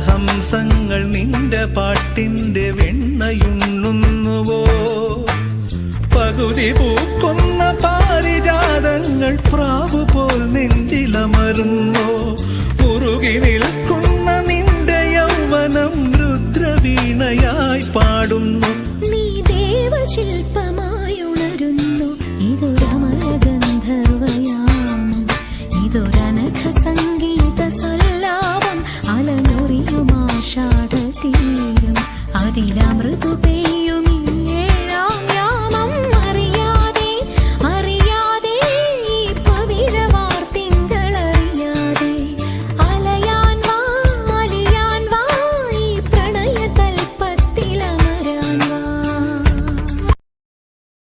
രാജഹംസങ്ങൾ നിന്റെ പാട്ടിന്റെ വെണ്ണയുണ്ണുന്നുവോ? പകുതി പൂക്കുന്ന പാരിജാതങ്ങൾ പ്രാവുപോൽ നെഞ്ചിലമരുന്നോ? ഉറുകി നിൽക്കുന്ന നിന്റെ യൗവനം രുദ്രവീണയായി പാടുന്നു. നീ ദേവശില്പി